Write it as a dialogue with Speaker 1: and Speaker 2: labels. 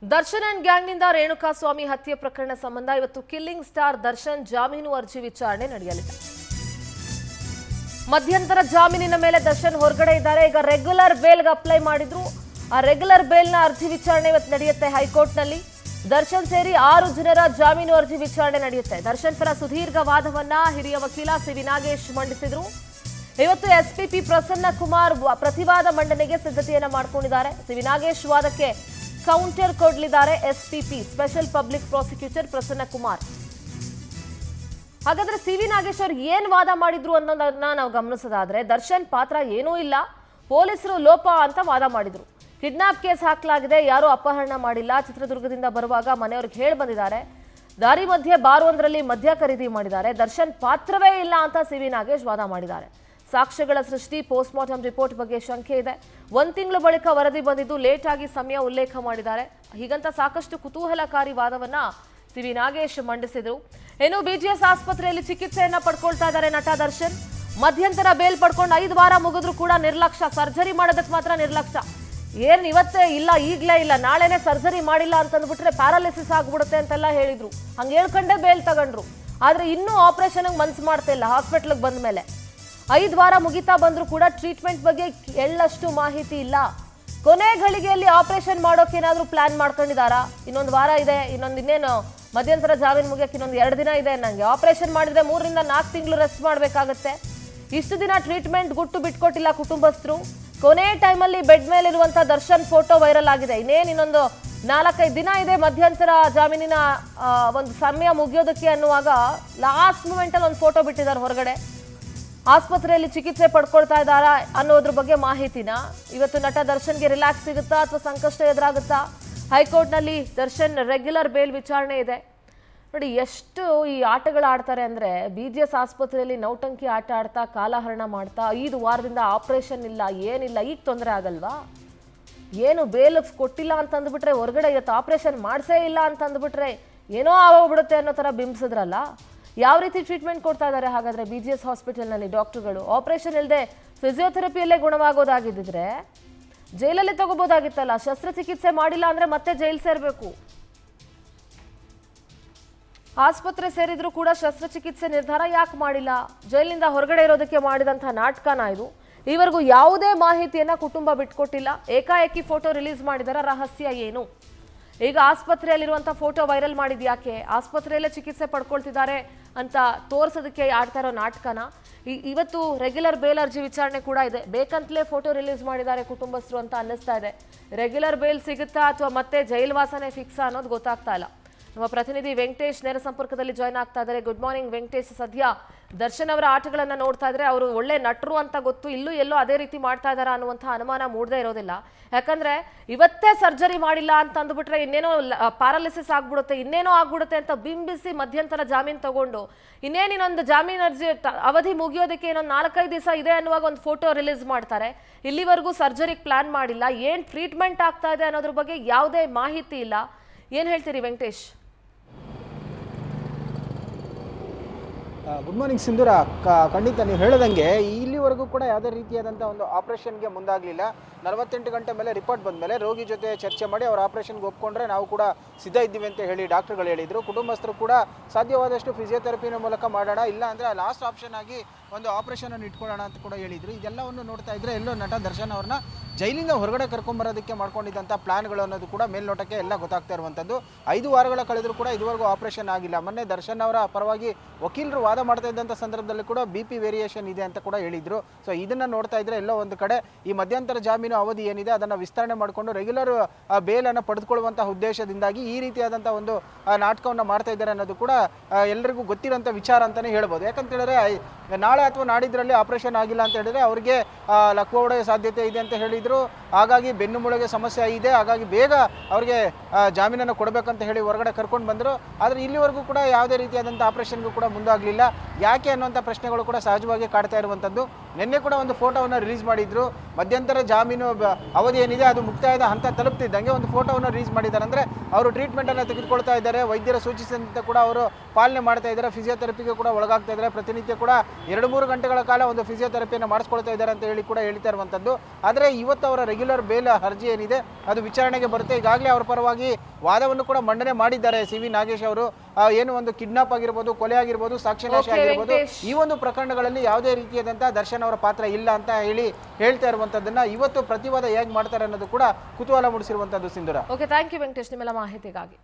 Speaker 1: Darshan and ಗ್ಯಾಂಗ್ನಿಂದ Renukaswamy ಹತ್ಯೆ ಪ್ರಕರಣ ಸಂಬಂಧ ಇವತ್ತು ಕಿಲ್ಲಿಂಗ್ ಸ್ಟಾರ್ ದರ್ಶನ್ ಜಾಮೀನು ಅರ್ಜಿ ವಿಚಾರಣೆ ನಡೆಯಲಿದೆ. ಮಧ್ಯಂತರ ಜಾಮೀನಿನ ಮೇಲೆ ದರ್ಶನ್ ಹೊರಗಡೆ ಇದ್ದಾರೆ. ಈಗ ರೆಗ್ಯುಲರ್ ಬೇಲ್ಗೆ ಅಪ್ಲೈ ಮಾಡಿದ್ರು. ಆ ರೆಗ್ಯುಲರ್ ಬೇಲ್ನ ಅರ್ಜಿ ವಿಚಾರಣೆ ಇವತ್ತು ನಡೆಯುತ್ತೆ ಹೈಕೋರ್ಟ್ನಲ್ಲಿ. ದರ್ಶನ್ ಸೇರಿ 6 ಜನರ ಜಾಮೀನು ಅರ್ಜಿ ವಿಚಾರಣೆ ನಡೆಯುತ್ತೆ. ದರ್ಶನ್ ಪರ ಸುದೀರ್ಘ ವಾದವನ್ನ ಹಿರಿಯ ವಕೀಲ ಸಿ.ವಿ. ನಾಗೇಶ್ ಮಂಡಿಸಿದ್ರು. ಇವತ್ತು ಎಸ್ಪಿಪಿ ಪ್ರಸನ್ನ ಕುಮಾರ್ ಪ್ರತಿವಾದ ಮಂಡನೆಗೆ ಸಿದ್ಧತೆಯನ್ನ ಮಾಡಿಕೊಂಡಿದ್ದಾರೆ. ಸಿ.ವಿ. ನಾಗೇಶ್ ವಾದಕ್ಕೆ ಕೌಂಟರ್ ಕೊಡಲಿದ್ದಾರೆ SPP special public prosecutor Prasanna Kumar. ಹಾಗಾದ್ರೆ ಸಿ.ವಿ. ನಾಗೇಶ್ ಅವರು ಏನ್ ವಾದ ಮಾಡಿದ್ರು ಅನ್ನೋದನ್ನ ನಾವು ಗಮನಿಸೋದಾದ್ರೆ, ದರ್ಶನ್ ಪಾತ್ರ ಏನೂ ಇಲ್ಲ, ಪೊಲೀಸರು ಲೋಪ ಅಂತ ವಾದ ಮಾಡಿದ್ರು. ಕಿಡ್ನಾಪ್ ಕೇಸ್ ಹಾಕಲಾಗಿದೆ, ಯಾರು ಅಪಹರಣ ಮಾಡಿಲ್ಲ, ಚಿತ್ರದುರ್ಗದಿಂದ ಬರುವಾಗ ಮನೆಯವ್ರಿಗೆ ಹೇಳಿ ಬಂದಿದ್ದಾರೆ, ದಾರಿ ಮಧ್ಯೆ ಬಾರುವೊಂದರಲ್ಲಿ ಮದ್ಯ ಖರೀದಿ ಮಾಡಿದ್ದಾರೆ, ದರ್ಶನ್ ಪಾತ್ರವೇ ಇಲ್ಲ ಅಂತ ಸಿ.ವಿ. ನಾಗೇಶ್ ವಾದ ಮಾಡಿದ್ದಾರೆ. ಸಾಕ್ಷ್ಯಗಳ ಸೃಷ್ಟಿ, ಪೋಸ್ಟ್ ಮಾರ್ಟಮ್ ರಿಪೋರ್ಟ್ ಬಗ್ಗೆ ಶಂಕೆ ಇದೆ. 1 ತಿಂಗಳು ಬಳಿಕ ವರದಿ ಬಂದಿದ್ದು ಲೇಟ್ ಆಗಿ ಸಮಯ ಉಲ್ಲೇಖ ಮಾಡಿದ್ದಾರೆ. ಹೀಗಂತ ಸಾಕಷ್ಟು ಕುತೂಹಲಕಾರಿ ವಾದವನ್ನ ಸಿ.ವಿ. ನಾಗೇಶ್ ಮಂಡಿಸಿದ್ರು. ಇನ್ನು ಬಿಜಿಎಸ್ ಆಸ್ಪತ್ರೆಯಲ್ಲಿ ಚಿಕಿತ್ಸೆಯನ್ನ ಪಡ್ಕೊಳ್ತಾ ಇದ್ದಾರೆ ನಟ ದರ್ಶನ್. ಮಧ್ಯಂತರ ಬೇಲ್ ಪಡ್ಕೊಂಡು 5 ವಾರ ಮುಗಿದ್ರು ಕೂಡ ನಿರ್ಲಕ್ಷ್ಯ. ಸರ್ಜರಿ ಮಾಡೋದಕ್ಕೆ ಮಾತ್ರ ನಿರ್ಲಕ್ಷ್ಯ. ಏನ್ ಇವತ್ತೇ ಇಲ್ಲ, ಈಗ್ಲೇ ಇಲ್ಲ, ನಾಳೆನೆ ಸರ್ಜರಿ ಮಾಡಿಲ್ಲ ಅಂತಂದ್ಬಿಟ್ರೆ ಪ್ಯಾರಾಲಿಸಿಸ್ ಆಗ್ಬಿಡುತ್ತೆ ಅಂತೆಲ್ಲ ಹೇಳಿದ್ರು. ಹಂಗೆ ಹೇಳ್ಕೊಂಡೇ ಬೇಲ್ ತಗೊಂಡ್ರು. ಆದ್ರೆ ಇನ್ನೂ ಆಪರೇಷನ್ ಮನ್ಸು ಮಾಡ್ತಾ ಇಲ್ಲ. ಹಾಸ್ಪಿಟ್ಲಿಗೆ ಬಂದ ಮೇಲೆ 5 ವಾರ ಮುಗಿತಾ ಬಂದ್ರು ಕೂಡ ಟ್ರೀಟ್ಮೆಂಟ್ ಬಗ್ಗೆ ಎಳ್ಳಷ್ಟು ಮಾಹಿತಿ ಇಲ್ಲ. ಕೊನೆ ಗಳಿಗೆಯಲ್ಲಿ ಆಪರೇಷನ್ ಮಾಡೋಕೆ ಏನಾದ್ರೂ ಪ್ಲಾನ್ ಮಾಡ್ಕೊಂಡಿದಾರಾ? ಇನ್ನೊಂದು ವಾರ ಇದೆ, ಇನ್ನೇನು ಮಧ್ಯಂತರ ಜಾಮೀನು ಮುಗಿಯಕ್ಕೆ ಇನ್ನೊಂದು 2 ದಿನ ಇದೆ. ನಂಗೆ ಆಪರೇಷನ್ ಮಾಡಿದ್ರೆ 3 ರಿಂದ 4 ತಿಂಗಳು ರೆಸ್ಟ್ ಮಾಡಬೇಕಾಗತ್ತೆ. ಇಷ್ಟು ದಿನ ಟ್ರೀಟ್ಮೆಂಟ್ ಗುಟ್ಟು ಬಿಟ್ಕೊಟ್ಟಿಲ್ಲ ಕುಟುಂಬಸ್ಥರು. ಕೊನೆ ಟೈಮಲ್ಲಿ ಬೆಡ್ ಮೇಲೆ ಇರುವಂತ ದರ್ಶನ್ ಫೋಟೋ ವೈರಲ್ ಆಗಿದೆ. ಇನ್ನೊಂದು 4-5 ದಿನ ಇದೆ ಮಧ್ಯಂತರ ಜಾಮೀನಿನ ಒಂದು ಸಮಯ ಮುಗಿಯೋದಕ್ಕೆ ಅನ್ನುವಾಗ ಲಾಸ್ಟ್ ಮೂಮೆಂಟ್ ಅಲ್ಲಿ ಒಂದು ಫೋಟೋ ಬಿಟ್ಟಿದ್ದಾರೆ ಹೊರಗಡೆ. ಆಸ್ಪತ್ರೆಯಲ್ಲಿ ಚಿಕಿತ್ಸೆ ಪಡ್ಕೊಳ್ತಾ ಇದ್ದಾರಾ ಅನ್ನೋದ್ರ ಬಗ್ಗೆ ಮಾಹಿತಿನ ಇವತ್ತು ನಟ ದರ್ಶನ್ಗೆ ರಿಲ್ಯಾಕ್ಸ್ ಸಿಗುತ್ತಾ ಅಥವಾ ಸಂಕಷ್ಟ ಎದುರಾಗುತ್ತಾ? ಹೈಕೋರ್ಟ್ನಲ್ಲಿ ದರ್ಶನ್ ರೆಗ್ಯುಲರ್ ಬೇಲ್ ವಿಚಾರಣೆ ಇದೆ. ನೋಡಿ ಎಷ್ಟು ಈ ಆಟಗಳು ಆಡ್ತಾರೆ ಅಂದರೆ, ಬಿಜಿಎಸ್ ಆಸ್ಪತ್ರೆಯಲ್ಲಿ ನೌಟಂಕಿ ಆಟ ಆಡ್ತಾ ಕಾಲಹರಣ ಮಾಡ್ತಾ 5 ವಾರದಿಂದ ಆಪರೇಷನ್ ಇಲ್ಲ, ಏನಿಲ್ಲ, ಈಗ ತೊಂದರೆ ಆಗಲ್ವಾ? ಏನು ಬೇಲ್ ಕೊಟ್ಟಿಲ್ಲ ಅಂತಂದ್ಬಿಟ್ರೆ, ಹೊರಗಡೆ ಇವತ್ತು ಆಪರೇಷನ್ ಮಾಡಿಸೇ ಇಲ್ಲ ಅಂತಂದ್ಬಿಟ್ರೆ ಏನೋ ಆಗೋಗ್ಬಿಡುತ್ತೆ ಅನ್ನೋ ಥರ ಬಿಂಬಿಸಿದ್ರಲ್ಲ. ಯಾವ ರೀತಿ ಟ್ರೀಟ್ಮೆಂಟ್ ಕೊಡ್ತಾ ಇದ್ದಾರೆ ಹಾಗಾದ್ರೆ ಬಿಜಿಎಸ್ ಹಾಸ್ಪಿಟಲ್ನಲ್ಲಿ ಡಾಕ್ಟರ್ಗಳು? ಆಪರೇಷನ್ ಇಲ್ಲದೆ ಫಿಸಿಯೋಥೆರಪಿಯಲ್ಲೇ ಗುಣವಾಗೋದಾಗಿದ್ದರೆ ಜೈಲಲ್ಲೇ ತಗೋಬೋದಾಗಿತ್ತಲ್ಲ. ಶಸ್ತ್ರಚಿಕಿತ್ಸೆ ಮಾಡಿಲ್ಲ ಅಂದ್ರೆ ಮತ್ತೆ ಜೈಲು ಸೇರಬೇಕು. ಆಸ್ಪತ್ರೆ ಸೇರಿದ್ರು ಕೂಡ ಶಸ್ತ್ರಚಿಕಿತ್ಸೆ ನಿರ್ಧಾರ ಯಾಕೆ ಮಾಡಿಲ್ಲ? ಜೈಲಿನಿಂದ ಹೊರಗಡೆ ಇರೋದಕ್ಕೆ ಮಾಡಿದಂತಹ ನಾಟಕನ ಇದು. ಈವರೆಗೂ ಯಾವುದೇ ಮಾಹಿತಿಯನ್ನ ಕುಟುಂಬ ಬಿಟ್ಕೊಟ್ಟಿಲ್ಲ. ಏಕಾಏಕಿ ಫೋಟೋ ರಿಲೀಸ್ ಮಾಡಿದಾರ. ರಹಸ್ಯ ಏನು? ಈಗ ಆಸ್ಪತ್ರೆಯಲ್ಲಿರುವಂಥ ಫೋಟೋ ವೈರಲ್ ಮಾಡಿದ್ ಯಾಕೆ? ಆಸ್ಪತ್ರೆಯಲ್ಲೇ ಚಿಕಿತ್ಸೆ ಪಡ್ಕೊಳ್ತಿದ್ದಾರೆ ಅಂತ ತೋರಿಸೋದಕ್ಕೆ ಆಡ್ತಾ ಇರೋ ನಾಟಕನ. ಇವತ್ತು ರೆಗ್ಯುಲರ್ ಬೇಲ್ ಅರ್ಜಿ ವಿಚಾರಣೆ ಕೂಡ ಇದೆ. ಬೇಕಂತಲೇ ಫೋಟೋ ರಿಲೀಸ್ ಮಾಡಿದ್ದಾರೆ ಕುಟುಂಬಸ್ಥರು ಅಂತ ಅನ್ನಿಸ್ತಾ ಇದೆ. ರೆಗ್ಯುಲರ್ ಬೇಲ್ ಸಿಗುತ್ತಾ ಅಥವಾ ಮತ್ತೆ ಜೈಲ್ವಾಸನೆ ಫಿಕ್ಸಾ ಅನ್ನೋದು ಗೊತ್ತಾಗ್ತಾ ಇಲ್ಲ. ನಮ್ಮ ಪ್ರತಿನಿಧಿ ವೆಂಕಟೇಶ್ ನೇರ ಸಂಪರ್ಕದಲ್ಲಿ ಜಾಯ್ನ್ ಆಗ್ತಾ ಇದ್ದಾರೆ. Good morning Venkatesh. ಸದ್ಯ ದರ್ಶನ್ ಅವರ ಆಟಗಳನ್ನ ನೋಡ್ತಾ ಇದ್ರೆ ಅವರು ಒಳ್ಳೆ ನಟರು ಅಂತ ಗೊತ್ತು, ಇಲ್ಲೂ ಎಲ್ಲೋ ಅದೇ ರೀತಿ ಮಾಡ್ತಾ ಇದಾರ ಅನ್ನುವಂಥ ಅನುಮಾನ ಮೂಡದೇ ಇರೋದಿಲ್ಲ. ಯಾಕಂದ್ರೆ ಇವತ್ತೇ ಸರ್ಜರಿ ಮಾಡಿಲ್ಲ ಅಂತ ಅಂದ್ಬಿಟ್ರೆ ಇನ್ನೇನೋ ಪ್ಯಾರಾಲಿಸಿಸ್ ಆಗ್ಬಿಡುತ್ತೆ, ಇನ್ನೇನೋ ಆಗ್ಬಿಡುತ್ತೆ ಅಂತ ಬಿಂಬಿಸಿ ಮಧ್ಯಂತರ ಜಾಮೀನು ತಗೊಂಡು ಇನ್ನೊಂದು ಜಾಮೀನು ಅರ್ಜಿ ಅವಧಿ ಮುಗಿಯೋದಕ್ಕೆ ಇನ್ನೊಂದು 4-5 ದಿವಸ ಇದೆ ಅನ್ನುವಾಗ ಒಂದು ಫೋಟೋ ರಿಲೀಸ್ ಮಾಡ್ತಾರೆ. ಇಲ್ಲಿವರೆಗೂ ಸರ್ಜರಿಗೆ ಪ್ಲಾನ್ ಮಾಡಿಲ್ಲ. ಏನ್ ಟ್ರೀಟ್ಮೆಂಟ್ ಆಗ್ತಾ ಇದೆ ಅನ್ನೋದ್ರ ಬಗ್ಗೆ ಯಾವುದೇ ಮಾಹಿತಿ ಇಲ್ಲ. ಏನ್ ಹೇಳ್ತೀರಿ ವೆಂಕಟೇಶ್?
Speaker 2: ಗುಡ್ ಮಾರ್ನಿಂಗ್ ಸಿಂಧೂರ. ಖಂಡಿತ ನೀವು ಹೇಳದಂಗೆ ಇಲ್ಲಿವರೆಗೂ ಕೂಡ ಯಾವುದೇ ರೀತಿಯಾದಂಥ ಒಂದು ಆಪರೇಷನ್ಗೆ ಮುಂದಾಗಲಿಲ್ಲ. 48 ಗಂಟೆ ಮೇಲೆ ರಿಪೋರ್ಟ್ ಬಂದ ಮೇಲೆ ರೋಗಿ ಜೊತೆ ಚರ್ಚೆ ಮಾಡಿ ಅವ್ರ ಆಪರೇಷನ್ಗೆ ಒಪ್ಕೊಂಡ್ರೆ ನಾವು ಕೂಡ ಸಿದ್ಧ ಇದ್ದೀವಿ ಅಂತ ಹೇಳಿ ಡಾಕ್ಟರ್ಗಳು ಹೇಳಿದರು. ಕುಟುಂಬಸ್ಥರು ಕೂಡ ಸಾಧ್ಯವಾದಷ್ಟು ಫಿಸಿಯೋಥೆರಪಿನ ಮೂಲಕ ಮಾಡೋಣ, ಇಲ್ಲ ಅಂದರೆ ಲಾಸ್ಟ್ ಆಪ್ಷನ್ ಆಗಿ ಒಂದು ಆಪರೇಷನನ್ನು ಇಟ್ಕೊಳ್ಳೋಣ ಅಂತ ಕೂಡ ಹೇಳಿದರು. ಇದೆಲ್ಲವನ್ನು ನೋಡ್ತಾ ಇದ್ದರೆ ಎಲ್ಲೋ ನಟ ದರ್ಶನ್ ಅವ್ರನ್ನ ಜೈಲಿಂದ ಹೊರಗಡೆ ಕರ್ಕೊಂಬರೋದಕ್ಕೆ ಮಾಡ್ಕೊಂಡಿದ್ದಂಥ ಪ್ಲಾನ್ಗಳು ಅನ್ನೋದು ಕೂಡ ಮೇಲ್ನೋಟಕ್ಕೆ ಎಲ್ಲ ಗೊತ್ತಾಗ್ತಾ ಇರುವಂಥದ್ದು. 5 ವಾರಗಳ ಕಳೆದರೂ ಕೂಡ ಇದುವರೆಗೂ ಆಪರೇಷನ್ ಆಗಿಲ್ಲ. ಮೊನ್ನೆ ದರ್ಶನ್ ಅವರ ಪರವಾಗಿ ವಕೀಲರು ವಾದ ಮಾಡ್ತಾ ಇದ್ದಂಥ ಸಂದರ್ಭದಲ್ಲಿ ಕೂಡ BP ವೇರಿಯೇಷನ್ ಇದೆ ಅಂತ ಕೂಡ ಹೇಳಿದರು. ಸೊ ಇದನ್ನು ನೋಡ್ತಾ ಇದ್ದರೆ ಎಲ್ಲೋ ಒಂದು ಕಡೆ ಈ ಮಧ್ಯಂತರ ಜಾಮೀನು ಅವಧಿ ಏನಿದೆ ಅದನ್ನು ವಿಸ್ತರಣೆ ಮಾಡಿಕೊಂಡು ರೆಗ್ಯುಲರ್ ಬೇಲನ್ನು ಪಡೆದುಕೊಳ್ಳುವಂಥ ಉದ್ದೇಶದಿಂದಾಗಿ ಈ ರೀತಿಯಾದಂಥ ಒಂದು ನಾಟಕವನ್ನು ಮಾಡ್ತಾ ಇದ್ದಾರೆ ಅನ್ನೋದು ಕೂಡ ಎಲ್ಲರಿಗೂ ಗೊತ್ತಿರೋಂಥ ವಿಚಾರ ಅಂತಲೇ ಹೇಳ್ಬೋದು. ಯಾಕಂತ ಹೇಳಿದ್ರೆ ನಾಳೆ ಅಥವಾ ನಾಡಿದ್ರಲ್ಲಿ ಆಪರೇಷನ್ ಆಗಿಲ್ಲ ಅಂತ ಹೇಳಿದ್ರೆ ಅವರಿಗೆ ಲಕ್ವ ಹೊಡೆಯೋ ಸಾಧ್ಯತೆ ಇದೆ ಅಂತ ಹೇಳಿದರು. ಹಾಗಾಗಿ ಬೆನ್ನು ಮುಳುಗೆ ಸಮಸ್ಯೆ ಇದೆ, ಹಾಗಾಗಿ ಬೇಗ ಅವರಿಗೆ ಜಾಮೀನನ್ನು ಕೊಡಬೇಕಂತ ಹೇಳಿ ಹೊರಗಡೆ ಕರ್ಕೊಂಡು ಬಂದರು. ಆದರೆ ಇಲ್ಲಿವರೆಗೂ ಕೂಡ ಯಾವುದೇ ರೀತಿಯಾದಂಥ ಆಪರೇಷನ್ಗೂ ಕೂಡ ಮುಂದಾಗಲಿಲ್ಲ. ಯಾಕೆ ಅನ್ನುವಂಥ ಪ್ರಶ್ನೆಗಳು ಕೂಡ ಸಹಜವಾಗಿ ಕಾಡ್ತಾ ಇರುವಂಥದ್ದು. ನಿನ್ನೆ ಕೂಡ ಒಂದು ಫೋಟೋವನ್ನು ರಿಲೀಸ್ ಮಾಡಿದ್ರು. ಮಧ್ಯಂತರ ಜಾಮೀನು ಅವಧಿ ಏನಿದೆ ಅದು ಮುಕ್ತಾಯದ ಹಂತ ತಲುಪ್ತಿದ್ದಂಗೆ ಒಂದು ಫೋಟೋವನ್ನು ರಿಲೀಸ್ ಮಾಡಿದ್ದಾರೆ. ಅಂದರೆ ಅವರು ಟ್ರೀಟ್ಮೆಂಟನ್ನು ತೆಗೆದುಕೊಳ್ತಾ ಇದ್ದಾರೆ, ವೈದ್ಯರ ಸೂಚಿಸಿದಂತೆ ಕೂಡ ಅವರು ಪಾಲನೆ ಮಾಡ್ತಾ ಇದ್ದಾರೆ, ಫಿಸಿಯೋಥೆರಪಿಗೆ ಕೂಡ ಒಳಗಾಗ್ತಾ ಇದ್ದಾರೆ. ಪ್ರತಿನಿತ್ಯ ಕೂಡ 2-3 ಗಂಟೆಗಳ ಕಾಲ ಒಂದು ಫಿಸಿಯೋಥೆರಪಿಯನ್ನು ಮಾಡಿಸ್ಕೊಳ್ತಾ ಇದ್ದಾರೆ ಅಂತ ಹೇಳಿ ಕೂಡ ಹೇಳ್ತಾ ಇರುವಂಥದ್ದು. ಆದರೆ ಇವತ್ತು ಇವತ್ತು ಅವರ ರೆಗ್ಯುಲರ್ ಬೇಲ್ ಅರ್ಜಿ ಏನಿದೆ ಅದು ವಿಚಾರಣೆಗೆ ಬರುತ್ತೆ. ಈಗಾಗಲೇ ಅವರ ಪರವಾಗಿ ವಾದವನ್ನು ಕೂಡ ಮಂಡನೆ ಮಾಡಿದ್ದಾರೆ ಸಿ ವಿ ನಾಗೇಶ್ ಅವರು. ಏನು ಒಂದು ಕಿಡ್ನಾಪ್ ಆಗಿರ್ಬೋದು, ಕೊಲೆ ಆಗಿರ್ಬೋದು, ಸಾಕ್ಷ್ಯನಾಶ ಆಗಿರ್ಬೋದು, ಈ ಒಂದು ಪ್ರಕರಣಗಳಲ್ಲಿ ಯಾವುದೇ ರೀತಿಯಾದಂತಹ ದರ್ಶನ್ ಅವರ ಪಾತ್ರ ಇಲ್ಲ ಅಂತ ಹೇಳ್ತಾ ಇರುವಂತದ್ದನ್ನ ಇವತ್ತು ಪ್ರತಿವಾದ ಹೇಗೆ ಮಾಡ್ತಾರೆ ಅನ್ನೋದು ಕೂಡ ಕುತೂಹಲ ಮೂಡಿಸಿರುವಂತದ್ದು ಸಿಂಧೂರ.
Speaker 1: ಓಕೆ, ಥ್ಯಾಂಕ್ ಯು ವೆಂಕಟೇಶ್ ನಿಮ್ಮೆಲ್ಲ ಮಾಹಿತಿಗಾಗಿ.